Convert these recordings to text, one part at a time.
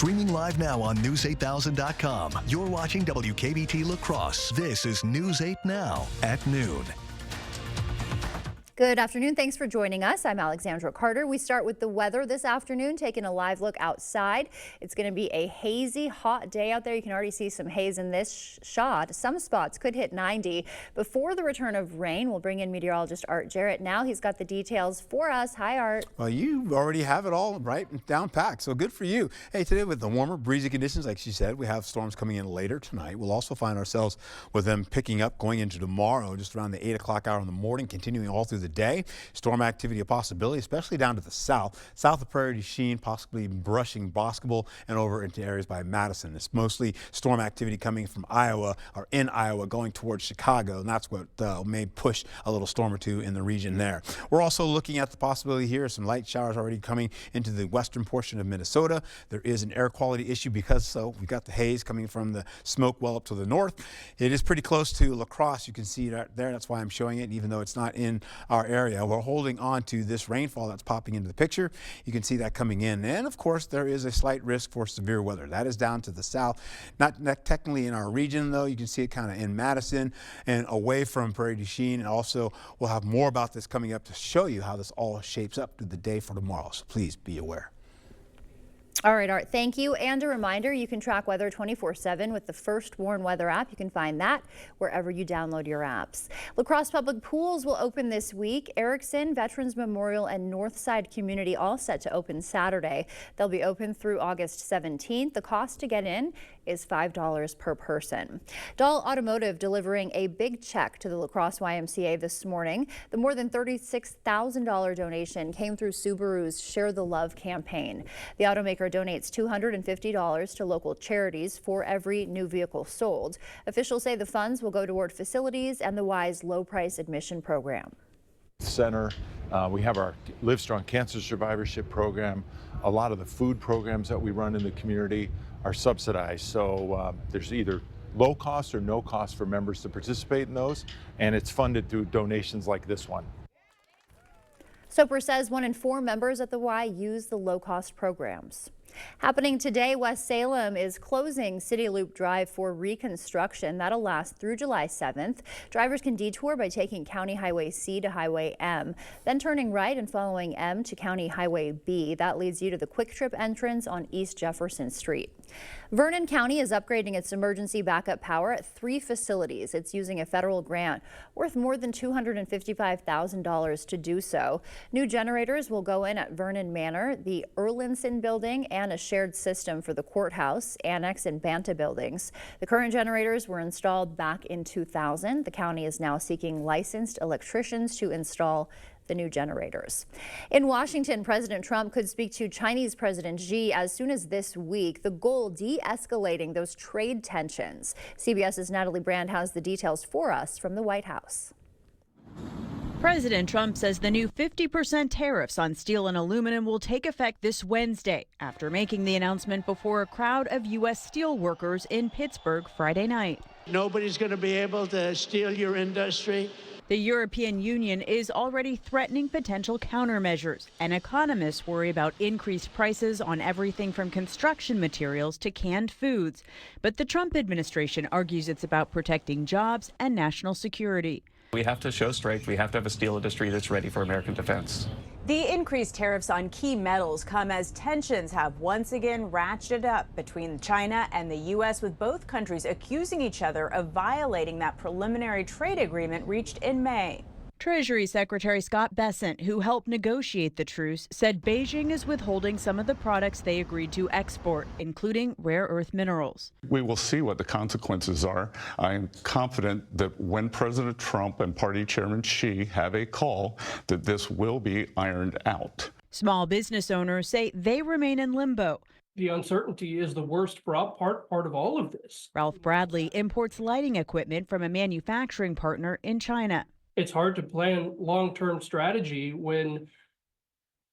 Streaming live now on News8000.com. You're watching WKBT La Crosse. This is News 8 Now at noon. Good afternoon. Thanks for joining us. I'm Alexandra Carter. We start with the weather this afternoon, taking a live look outside. It's going to be a hazy, hot day out there. You can already see some haze in this shot. Some spots could hit 90 before the return of rain. We'll bring in meteorologist Art Jarrett now. He's got the details for us. Hi, Art. Well, you already have it all right down packed, so good for you. Hey, today with the warmer, breezy conditions, like she said, we have storms coming in later tonight. We'll also find ourselves with them picking up going into tomorrow, just around the 8 o'clock hour in the morning, continuing all through the day. Storm activity a possibility, especially down to the south of Prairie du Chien, possibly brushing Boscobel and over into areas by Madison. It's mostly storm activity coming from Iowa or in Iowa going towards Chicago, and that's what may push a little storm or two in the region there. We're also looking at the possibility here of some light showers already coming into the western portion of Minnesota. There is an air quality issue because we've got the haze coming from the smoke well up to the north. It is pretty close to La Crosse. You can see that there. That's why I'm showing it, even though it's not in our area. We're holding on to this rainfall that's popping into the picture. You can see that coming in. And of course, there is a slight risk for severe weather. That is down to the south, not technically in our region, though. You can see it kind of in Madison and away from Prairie du Chien. And also, we'll have more about this coming up to show you how this all shapes up to the day for tomorrow. So please be aware. All right, Art, thank you. And a reminder, you can track weather 24/7 with the First Warn Weather app. You can find that wherever you download your apps. La Crosse Public Pools will open this week. Erickson, Veterans Memorial, and Northside Community all set to open Saturday. They'll be open through August 17th. The cost to get in is $5 per person. Dahl Automotive delivering a big check to the La Crosse YMCA this morning. The more than $36,000 donation came through Subaru's Share the Love campaign. The automaker donates $250 to local charities for every new vehicle sold. Officials say the funds will go toward facilities and the Y's low price admission program. Center. We have our Live Strong Cancer Survivorship Program. A lot of the food programs that we run in the community are subsidized. So there's either low cost or no cost for members to participate in those, and it's funded through donations like this one. Soper says 1 in 4 members at the Y use the low-cost programs. Happening today, West Salem is closing City Loop Drive for reconstruction. That'll last through July 7th. Drivers can detour by taking County Highway C to Highway M, then turning right and following M to County Highway B. That leads you to the Quick Trip entrance on East Jefferson Street. Vernon County is upgrading its emergency backup power at 3 facilities. It's using a federal grant worth more than $255,000 to do so. New generators will go in at Vernon Manor, the Erlinson building, and a shared system for the courthouse, annex, and Banta buildings. The current generators were installed back in 2000. The county is now seeking licensed electricians to install the new generators. In Washington, President Trump could speak to Chinese President Xi as soon as this week. The goal, de-escalating those trade tensions. CBS's Natalie Brand has the details for us from the White House. President Trump says the new 50% tariffs on steel and aluminum will take effect this Wednesday after making the announcement before a crowd of U.S. steel workers in Pittsburgh Friday night. Nobody's going to be able to steal your industry. The European Union is already threatening potential countermeasures, and economists worry about increased prices on everything from construction materials to canned foods. But the Trump administration argues it's about protecting jobs and national security. We have to show strength. We have to have a steel industry that's ready for American defense. The increased tariffs on key metals come as tensions have once again ratcheted up between China and the U.S., with both countries accusing each other of violating that preliminary trade agreement reached in May. Treasury Secretary Scott Bessent, who helped negotiate the truce, said Beijing is withholding some of the products they agreed to export, including rare earth minerals. We will see what the consequences are. I am confident that when President Trump and Party Chairman Xi have a call, that this will be ironed out. Small business owners say they remain in limbo. The uncertainty is the worst part of all of this. Ralph Bradley imports lighting equipment from a manufacturing partner in China. It's hard to plan long-term strategy when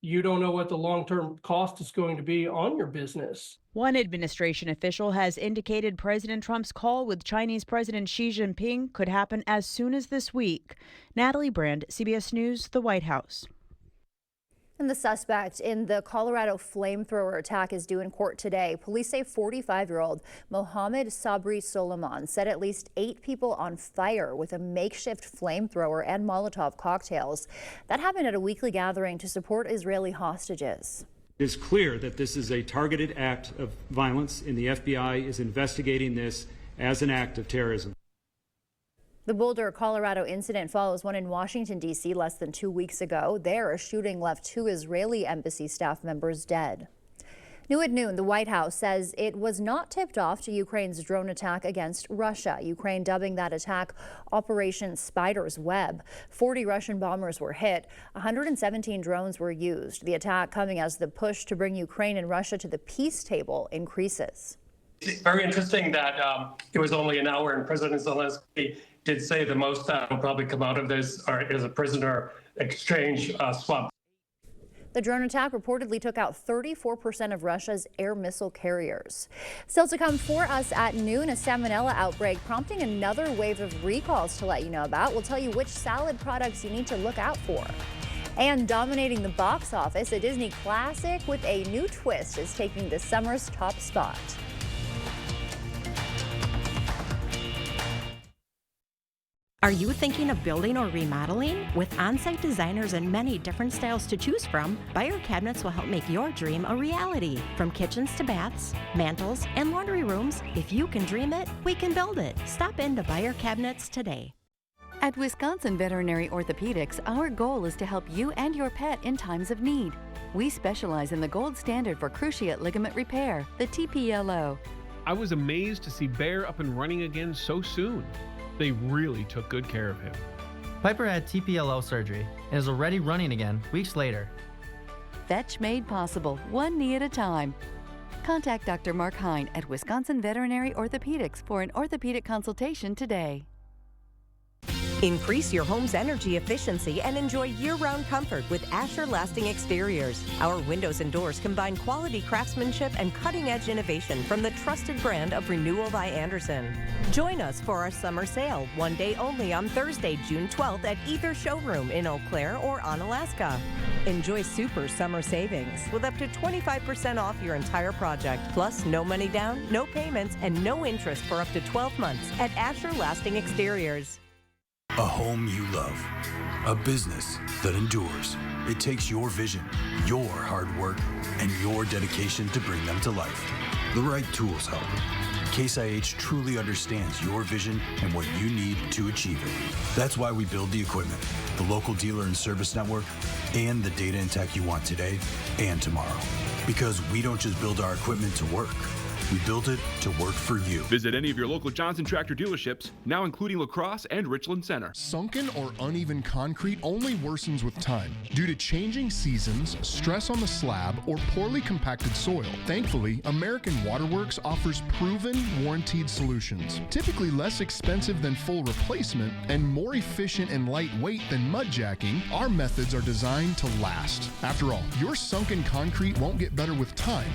you don't know what the long-term cost is going to be on your business. One administration official has indicated President Trump's call with Chinese President Xi Jinping could happen as soon as this week. Natalie Brand, CBS News, the White House. And the suspect in the Colorado flamethrower attack is due in court today. Police say 45-year-old Mohammed Sabri Soliman set at least 8 people on fire with a makeshift flamethrower and Molotov cocktails. That happened at a weekly gathering to support Israeli hostages. It is clear that this is a targeted act of violence, and the FBI is investigating this as an act of terrorism. The Boulder, Colorado incident follows one in Washington, D.C. less than 2 weeks ago. There, a shooting left 2 Israeli embassy staff members dead. New at noon, the White House says it was not tipped off to Ukraine's drone attack against Russia. Ukraine dubbing that attack Operation Spider's Web. 40 Russian bombers were hit. 117 drones were used. The attack coming as the push to bring Ukraine and Russia to the peace table increases. It's very interesting that it was only an hour, and President Zelensky did say the most that will probably come out of this is a prisoner exchange swap. The drone attack reportedly took out 34% of Russia's air missile carriers. Still to come for us at noon, a salmonella outbreak prompting another wave of recalls to let you know about. We'll tell you which salad products you need to look out for. And dominating the box office, a Disney classic with a new twist is taking this summer's top spot. Are you thinking of building or remodeling? With on-site designers and many different styles to choose from, Beyer Cabinets will help make your dream a reality. From kitchens to baths, mantles, and laundry rooms, if you can dream it, we can build it. Stop into Beyer Cabinets today. At Wisconsin Veterinary Orthopedics, our goal is to help you and your pet in times of need. We specialize in the gold standard for cruciate ligament repair, the TPLO. I was amazed to see Beyer up and running again so soon. They really took good care of him. Piper had TPLO surgery and is already running again weeks later. Fetch made possible, one knee at a time. Contact Dr. Mark Hine at Wisconsin Veterinary Orthopedics for an orthopedic consultation today. Increase your home's energy efficiency and enjoy year-round comfort with Asher Lasting Exteriors. Our windows and doors combine quality craftsmanship and cutting-edge innovation from the trusted brand of Renewal by Andersen. Join us for our summer sale, one day only on Thursday, June 12th at either showroom in Eau Claire or Onalaska. Enjoy super summer savings with up to 25% off your entire project, plus no money down, no payments, and no interest for up to 12 months at Asher Lasting Exteriors. A home you love. A business that endures. It takes your vision, your hard work, and your dedication to bring them to life. The right tools help. Case IH truly understands your vision and what you need to achieve it. That's why we build the equipment, the local dealer and service network, and the data and tech you want today and tomorrow. Because we don't just build our equipment to work. We built it to work for you. Visit any of your local Johnson Tractor dealerships, now including La Crosse and Richland Center. Sunken or uneven concrete only worsens with time due to changing seasons, stress on the slab, or poorly compacted soil. Thankfully, American Waterworks offers proven, warranted solutions. Typically less expensive than full replacement and more efficient and lightweight than mud jacking, our methods are designed to last. After all, your sunken concrete won't get better with time,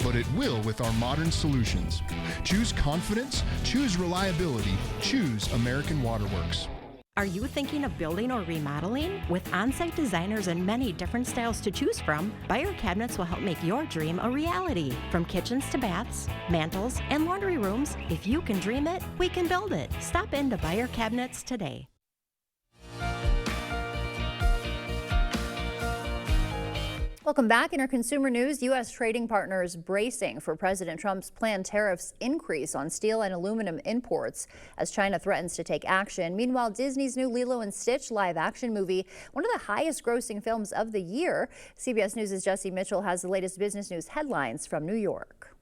but it will with our modern solutions. Choose confidence, choose reliability, choose American Waterworks. Are you thinking of building or remodeling? With on-site designers and many different styles to choose from, Beyer Cabinets will help make your dream a reality. From kitchens to baths, mantles, and laundry rooms, if you can dream it, we can build it. Stop into Beyer Cabinets today. Welcome back. In our consumer news, U.S. trading partners bracing for President Trump's planned tariffs increase on steel and aluminum imports as China threatens to take action. Meanwhile, Disney's new Lilo & Stitch live-action movie, one of the highest-grossing films of the year. CBS News' Jesse Mitchell has the latest business news headlines from New York.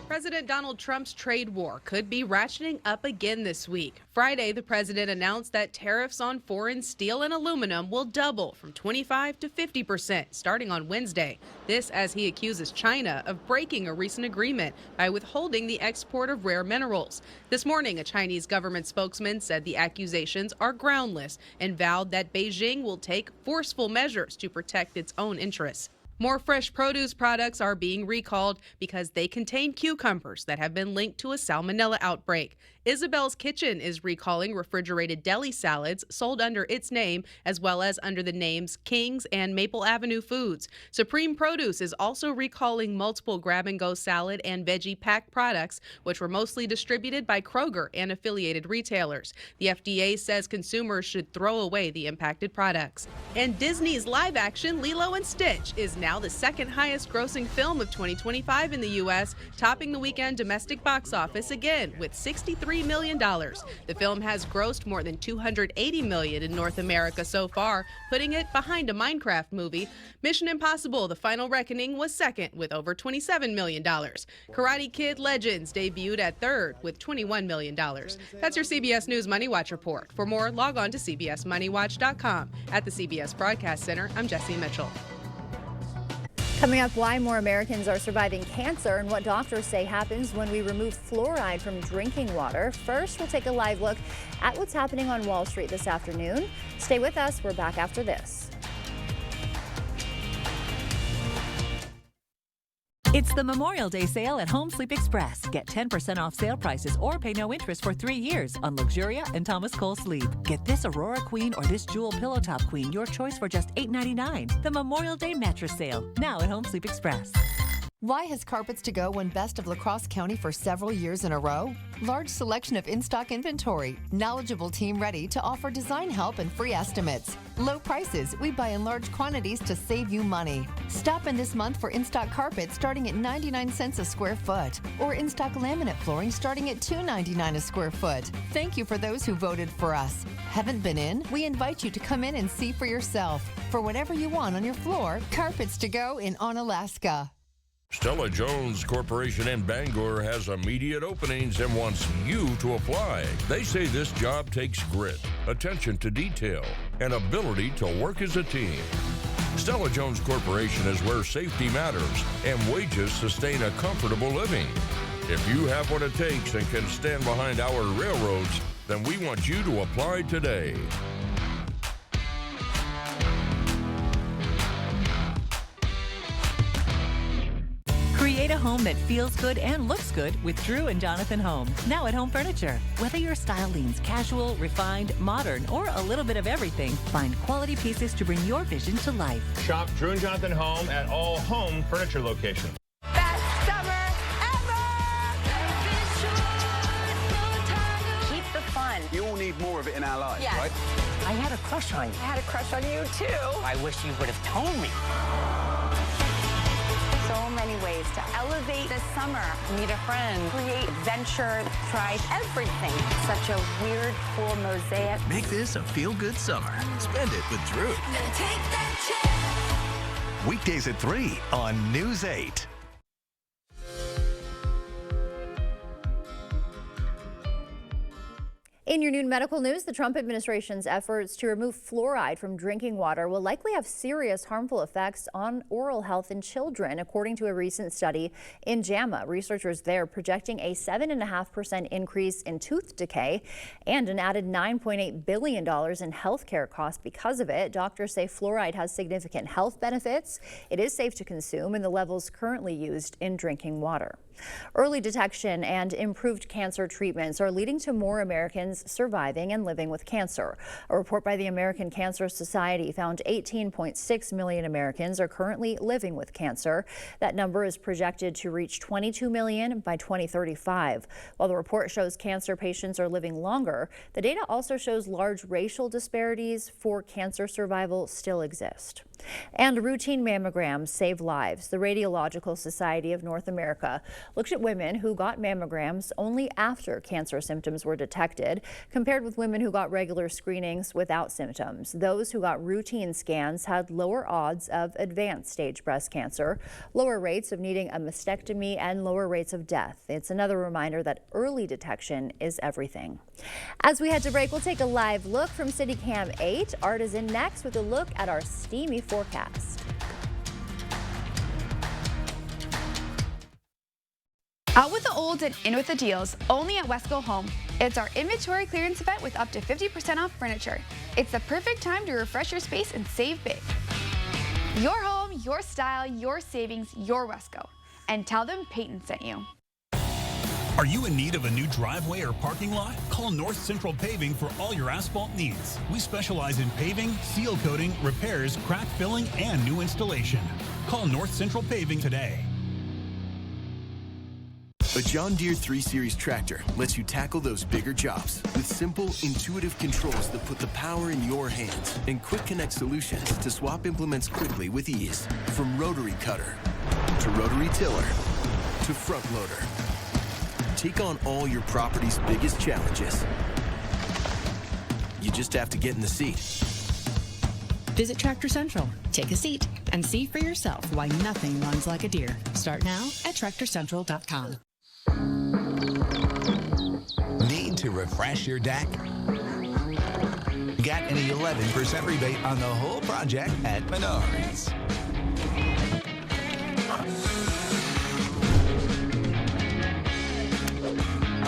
President Donald Trump's trade war could be ratcheting up again this week. Friday, the president announced that tariffs on foreign steel and aluminum will double from 25% to 50% starting on Wednesday. This as he accuses China of breaking a recent agreement by withholding the export of rare minerals. This morning, a Chinese government spokesman said the accusations are groundless and vowed that Beijing will take forceful measures to protect its own interests. More fresh produce products are being recalled because they contain cucumbers that have been linked to a salmonella outbreak. Isabel's Kitchen is recalling refrigerated deli salads sold under its name, as well as under the names King's and Maple Avenue Foods. Supreme Produce is also recalling multiple grab-and-go salad and veggie pack products, which were mostly distributed by Kroger and affiliated retailers. The FDA says consumers should throw away the impacted products. And Disney's live-action Lilo & Stitch is now the second highest grossing film of 2025 in the U.S., topping the weekend domestic box office again with $63 million. The film has grossed more than $280 million in North America so far, putting it behind a Minecraft movie. Mission Impossible: The Final Reckoning was second with over $27 million. Karate Kid Legends debuted at third with $21 million. That's your CBS News Money Watch report. For more, log on to cbsmoneywatch.com. At the CBS Broadcast Center, I'm Jesse Mitchell. Coming up, why more Americans are surviving cancer and what doctors say happens when we remove fluoride from drinking water. First, we'll take a live look at what's happening on Wall Street this afternoon. Stay with us. We're back after this. It's the Memorial Day sale at Home Sleep Express. Get 10% off sale prices or pay no interest for 3 years on Luxuria and Thomas Cole Sleep. Get this Aurora Queen or this Jewel Pillow Top Queen, your choice for just $8.99. The Memorial Day mattress sale, now at Home Sleep Express. Why has Carpets to Go won Best of La Crosse County for several years in a row? Large selection of in-stock inventory, knowledgeable team ready to offer design help and free estimates. Low prices, we buy in large quantities to save you money. Stop in this month for in-stock carpet starting at 99 cents a square foot, or in-stock laminate flooring starting at $2.99 a square foot. Thank you for those who voted for us. Haven't been in? We invite you to come in and see for yourself. For whatever you want on your floor, Carpets to Go in Onalaska. Stella Jones Corporation in Bangor has immediate openings and wants you to apply. They say this job takes grit, attention to detail, and ability to work as a team. Stella Jones Corporation is where safety matters and wages sustain a comfortable living. If you have what it takes and can stand behind our railroads, then we want you to apply today. Create a home that feels good and looks good with Drew and Jonathan Home. Now at Home Furniture. Whether your style leans casual, refined, modern, or a little bit of everything, find quality pieces to bring your vision to life. Shop Drew and Jonathan Home at all Home Furniture locations. Best summer ever! Keep the fun. You all need more of it in our lives, yes. right? I had a crush on you. I had a crush on you, too. I wish you would have told me. So many ways to elevate the summer. Meet a friend, create adventure, try everything. Such a weird, cool mosaic. Make this a feel-good summer. Spend it with Drew. Weekdays at 3 on News 8. In your noon medical news, the Trump administration's efforts to remove fluoride from drinking water will likely have serious harmful effects on oral health in children, according to a recent study in JAMA. Researchers there projecting a 7.5% increase in tooth decay and an added $9.8 billion in health care costs because of it. Doctors say fluoride has significant health benefits. It is safe to consume in the levels currently used in drinking water. Early detection and improved cancer treatments are leading to more Americans surviving and living with cancer. A report by the American Cancer Society found 18.6 million Americans are currently living with cancer. That number is projected to reach 22 million by 2035. While the report shows cancer patients are living longer, the data also shows large racial disparities for cancer survival still exist. And routine mammograms save lives. The Radiological Society of North America looked at women who got mammograms only after cancer symptoms were detected, compared with women who got regular screenings without symptoms. Those who got routine scans had lower odds of advanced stage breast cancer, lower rates of needing a mastectomy, and lower rates of death. It's another reminder that early detection is everything. As we head to break, we'll take a live look from CityCam 8. Art is in next with a look at our steamy forecast. Out with the olds and in with the deals, only at Wesco Home. It's our inventory clearance event with up to 50% off furniture. It's the perfect time to refresh your space and save big. Your home, your style, your savings, your Wesco. And tell them Peyton sent you. Are you in need of a new driveway or parking lot? Call North Central Paving for all your asphalt needs. We specialize in paving, seal coating, repairs, crack filling, and new installation. Call North Central Paving today. A John Deere 3 Series tractor lets you tackle those bigger jobs with simple, intuitive controls that put the power in your hands and quick connect solutions to swap implements quickly with ease. From rotary cutter to rotary tiller to front loader. Take on all your property's biggest challenges. You just have to get in the seat. Visit Tractor Central, take a seat, and see for yourself why nothing runs like a Deere. Start now at TractorCentral.com. Need to refresh your deck? Get an 11% rebate on the whole project at Menards.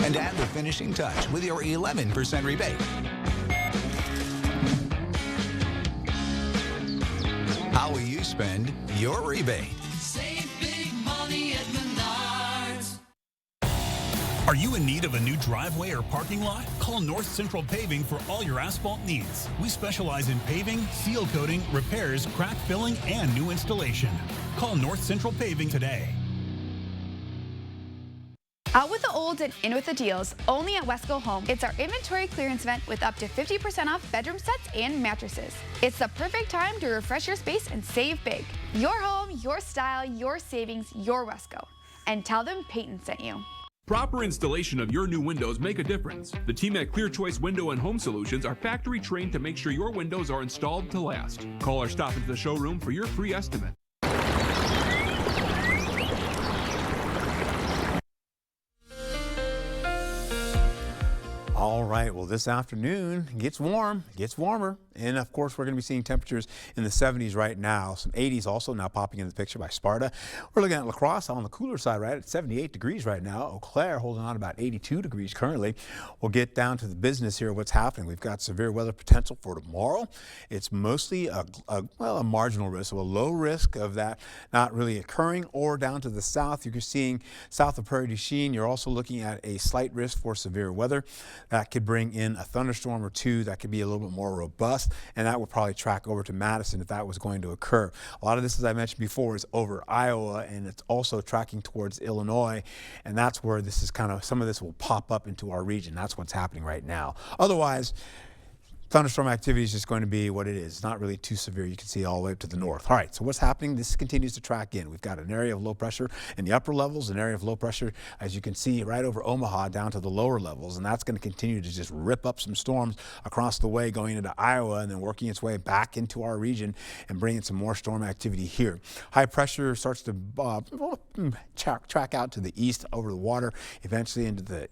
And add the finishing touch with your 11% rebate. How will you spend your rebate? Save big money at Menards. Are you in need of a new driveway or parking lot? Call North Central Paving for all your asphalt needs. We specialize in paving, seal coating, repairs, crack filling, and new installation. Call North Central Paving today. Out with the olds and in with the deals, only at Wesco Home. It's our inventory clearance event with up to 50% off bedroom sets and mattresses. It's the perfect time to refresh your space and save big. Your home, your style, your savings, your Wesco. And tell them Peyton sent you. Proper installation of your new windows make a difference. The team at Clear Choice Window and Home Solutions are factory trained to make sure your windows are installed to last. Call or stop into the showroom for your free estimate. All right, well, this afternoon gets warmer. And of course, we're going to be seeing temperatures in the 70s right now. Some 80s also now popping in the picture by Sparta. We're looking at La Crosse on the cooler side, right at 78 degrees right now. Eau Claire holding on about 82 degrees currently. We'll get down to the business here, what's happening. We've got severe weather potential for tomorrow. It's mostly a marginal risk, so a low risk of that not really occurring. Or down to the south, you're seeing south of Prairie du Chien, you're also looking at a slight risk for severe weather. That could bring in a thunderstorm or two that could be a little bit more robust, and that would probably track over to Madison if that was going to occur. A lot of this, as I mentioned before, is over Iowa, and it's also tracking towards Illinois, and that's where this is some of this will pop up into our region. That's what's happening right now. Otherwise, thunderstorm activity is just going to be what it is. It's not really too severe. You can see all the way up to the north. All right, so what's happening? This continues to track in. We've got an area of low pressure in the upper levels, an area of low pressure, as you can see, right over Omaha down to the lower levels, and that's going to continue to just rip up some storms across the way going into Iowa and then working its way back into our region and bringing some more storm activity here. High pressure starts to track out to the east over the water, eventually into the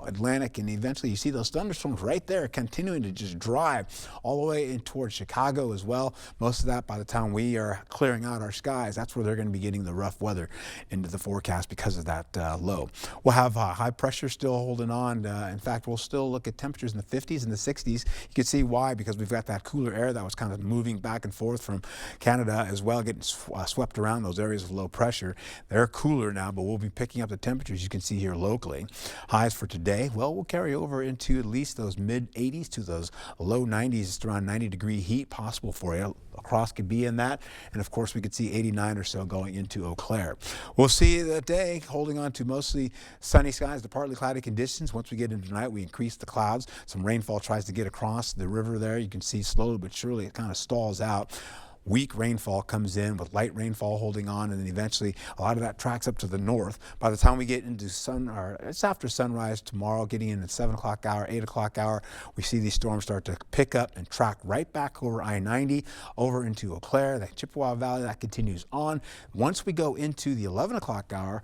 Atlantic, and eventually you see those thunderstorms right there continuing to just drive all the way in towards Chicago as well. Most of that by the time we are clearing out our skies, that's where they're going to be getting the rough weather into the forecast because of that low. We'll have high pressure still holding on. In fact, we'll still look at temperatures in the 50s and the 60s. You can see why, because we've got that cooler air that was kind of moving back and forth from Canada as well, getting swept around those areas of low pressure. They're cooler now, but we'll be picking up the temperatures you can see here locally. Highs for today, well, we'll carry over into at least those mid 80s to those low 90s. It's around 90-degree heat possible for you. La Crosse could be in that, and of course we could see 89 or so going into Eau Claire. We'll see the day holding on to mostly sunny skies to partly cloudy conditions. Once we get into tonight, we increase the clouds. Some rainfall tries to get across the river there. You can see slowly but surely it kind of stalls out. Weak rainfall comes in with light rainfall holding on, and then eventually a lot of that tracks up to the north. By the time we get into it's after sunrise tomorrow, getting in at 7 o'clock hour, 8 o'clock hour, we see these storms start to pick up and track right back over I-90 over into Eau Claire, the Chippewa Valley. That continues on. Once we go into the 11 o'clock hour,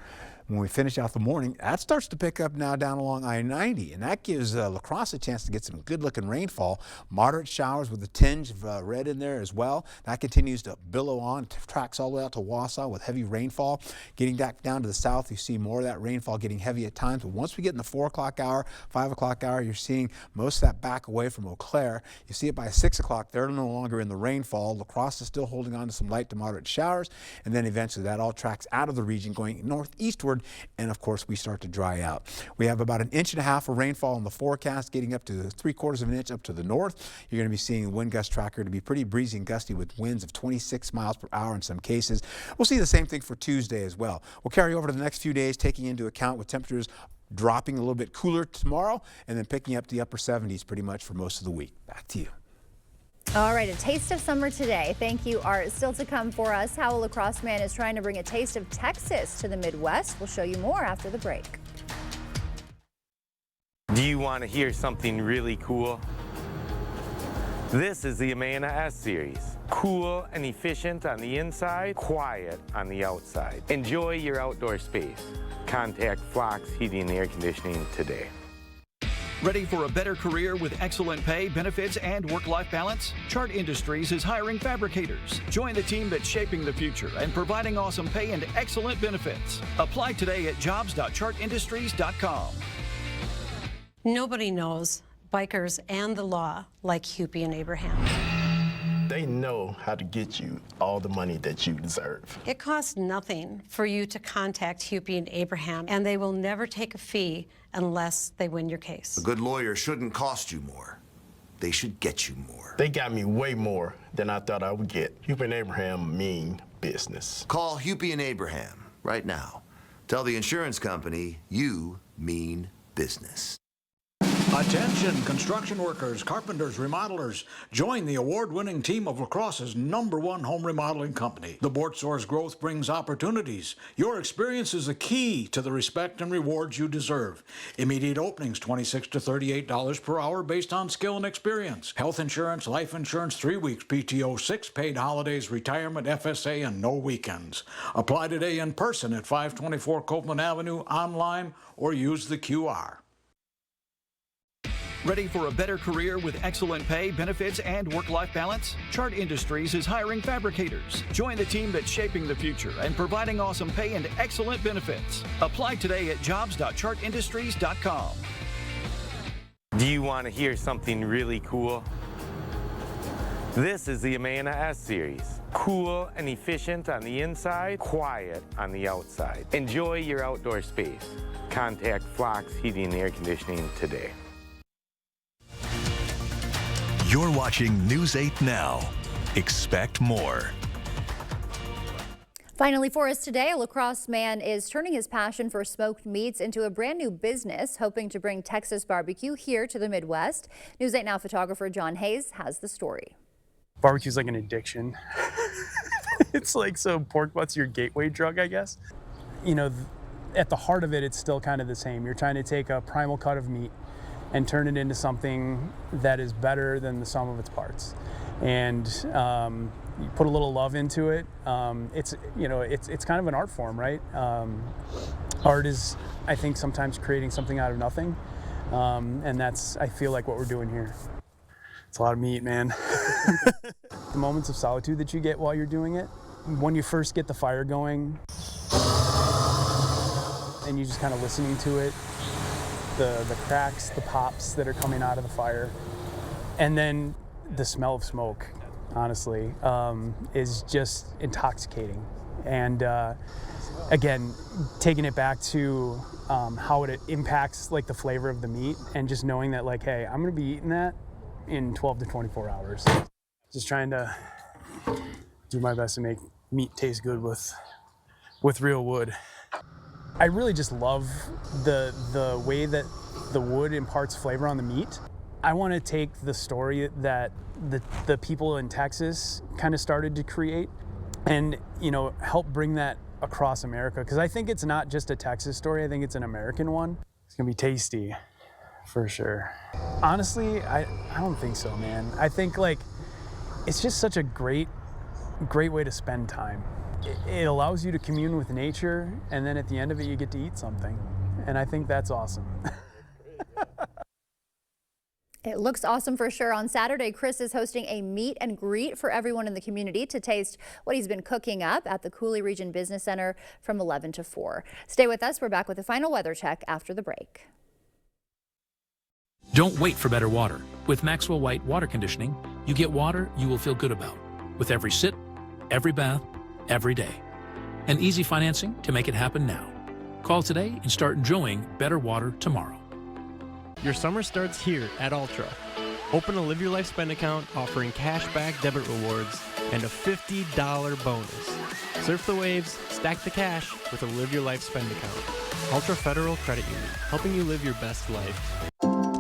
when we finish out the morning, that starts to pick up now down along I-90, and that gives La Crosse a chance to get some good-looking rainfall. Moderate showers with a tinge of red in there as well. That continues to billow on, tracks all the way out to Wausau with heavy rainfall. Getting back down to the south, you see more of that rainfall getting heavy at times, but once we get in the 4 o'clock hour, 5 o'clock hour, you're seeing most of that back away from Eau Claire. You see it by 6 o'clock, they're no longer in the rainfall. La Crosse is still holding on to some light to moderate showers, and then eventually that all tracks out of the region going northeastward, and of course we start to dry out. We have about 1.5 inches of rainfall in the forecast, getting up to 3/4 of an inch up to the north. You're going to be seeing the wind gust tracker to be pretty breezy and gusty with winds of 26 miles per hour in some cases. We'll see the same thing for Tuesday as well. We'll carry over to the next few days, taking into account with temperatures dropping a little bit cooler tomorrow and then picking up the upper 70s pretty much for most of the week. Back to you. All right, a taste of summer today. Thank you, Art. Still to come for us, how a La Crosse man is trying to bring a taste of Texas to the Midwest. We'll show you more after the break. Do you want to hear something really cool? This is the Amana S Series. Cool and efficient on the inside, quiet on the outside. Enjoy your outdoor space. Contact Flox Heating and Air Conditioning today. Ready for a better career with excellent pay, benefits, and work-life balance? Chart Industries is hiring fabricators. Join the team that's shaping the future and providing awesome pay and excellent benefits. Apply today at jobs.chartindustries.com. Nobody knows bikers and the law like Hupy and Abraham. They know how to get you all the money that you deserve. It costs nothing for you to contact Hupy and Abraham, and they will never take a fee unless they win your case. A good lawyer shouldn't cost you more. They should get you more. They got me way more than I thought I would get. Hupy and Abraham mean business. Call Hupy and Abraham right now. Tell the insurance company you mean business. Attention, construction workers, carpenters, remodelers. Join the award-winning team of La Crosse's #1 home remodeling company. The Board Source growth brings opportunities. Your experience is the key to the respect and rewards you deserve. Immediate openings, $26 to $38 per hour based on skill and experience. Health insurance, life insurance, 3 weeks PTO, 6 paid holidays, retirement, FSA, and no weekends. Apply today in person at 524 Copeland Avenue, online, or use the QR. Ready for a better career with excellent pay, benefits, and work-life balance? Chart Industries is hiring fabricators. Join the team that's shaping the future and providing awesome pay and excellent benefits. Apply today at jobs.chartindustries.com. Do you want to hear something really cool? This is the Amana S Series. Cool and efficient on the inside, quiet on the outside. Enjoy your outdoor space. Contact Flox Heating and Air Conditioning today. You're watching News 8 Now. Expect more. Finally for us today, a La Crosse man is turning his passion for smoked meats into a brand new business, hoping to bring Texas barbecue here to the Midwest. News 8 Now photographer John Hayes has the story. Barbecue's like an addiction. It's like, so pork butt's your gateway drug, I guess. You know, at the heart of it, it's still kind of the same. You're trying to take a primal cut of meat and turn it into something that is better than the sum of its parts. And you put a little love into it. It's kind of an art form, right? Art is, I think, sometimes creating something out of nothing. And that's, I feel like, what we're doing here. It's a lot of meat, man. The moments of solitude that you get while you're doing it, when you first get the fire going, and you're just kind of listening to it, the cracks, the pops that are coming out of the fire, and then the smell of smoke, honestly, is just intoxicating. And again, taking it back to how it impacts like the flavor of the meat, and just knowing that, like, hey, I'm gonna be eating that in 12 to 24 hours. Just trying to do my best to make meat taste good with real wood. I really just love the way that the wood imparts flavor on the meat. I want to take the story that the people in Texas kind of started to create and, you know, help bring that across America. Because I think it's not just a Texas story, I think it's an American one. It's gonna be tasty, for sure. Honestly, I don't think so, man. I think, like, it's just such a great way to spend time. it allows you to commune with nature, and then at the end of it, you get to eat something. And I think that's awesome. It looks awesome for sure. On Saturday, Chris is hosting a meet and greet for everyone in the community to taste what he's been cooking up at the Coulee Region Business Center from 11 to 4. Stay with us. We're back with the final weather check after the break. Don't wait for better water. With Maxwell White Water Conditioning, you get water you will feel good about with every sip, every bath, every day. And easy financing to make it happen now. Call today and start enjoying better water tomorrow. Your summer starts here at Ultra. Open a Live Your Life Spend account offering cashback debit rewards and a $50 bonus. Surf the waves, stack the cash with a Live Your Life Spend account. Ultra Federal Credit Union, helping you live your best life.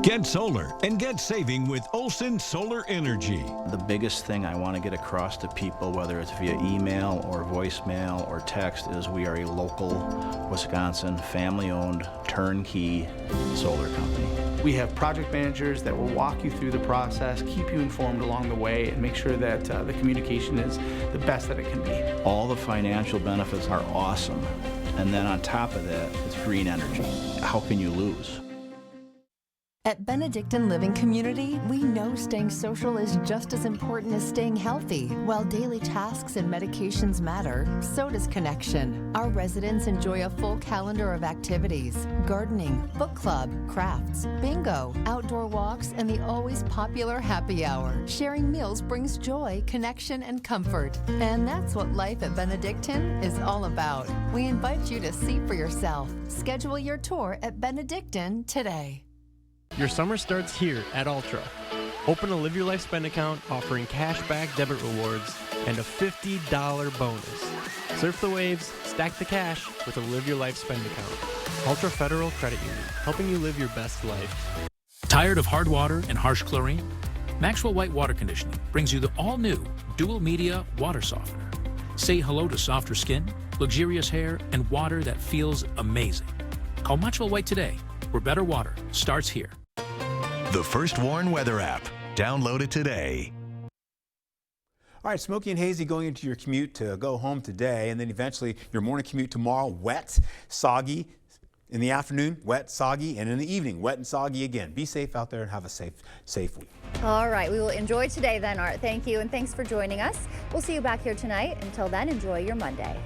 Get solar and get saving with Olson Solar Energy. The biggest thing I want to get across to people, whether it's via email or voicemail or text, is we are a local Wisconsin family-owned turnkey solar company. We have project managers that will walk you through the process, keep you informed along the way, and make sure that the communication is the best that it can be. All the financial benefits are awesome. And then on top of that, it's green energy. How can you lose? At Benedictine Living Community, we know staying social is just as important as staying healthy. While daily tasks and medications matter, so does connection. Our residents enjoy a full calendar of activities: gardening, book club, crafts, bingo, outdoor walks, and the always popular happy hour. Sharing meals brings joy, connection, and comfort. And that's what life at Benedictine is all about. We invite you to see for yourself. Schedule your tour at Benedictine today. Your summer starts here at Ultra. Open a Live Your Life Spend account offering cashback debit rewards and a $50 bonus. Surf the waves, stack the cash with a Live Your Life Spend account. Ultra Federal Credit Union, helping you live your best life. Tired of hard water and harsh chlorine? Maxwell White Water Conditioning brings you the all-new Dual Media Water Softener. Say hello to softer skin, luxurious hair, and water that feels amazing. Call Maxwell White today, where better water starts here. The First Warn Weather app. Download it today. All right, smoky and hazy going into your commute to go home today, and then eventually your morning commute tomorrow, wet, soggy. In the afternoon, wet, soggy, and in the evening, wet and soggy again. Be safe out there and have a safe week. All right, we will enjoy today then, Art. Thank you, and thanks for joining us. We'll see you back here tonight. Until then, enjoy your Monday.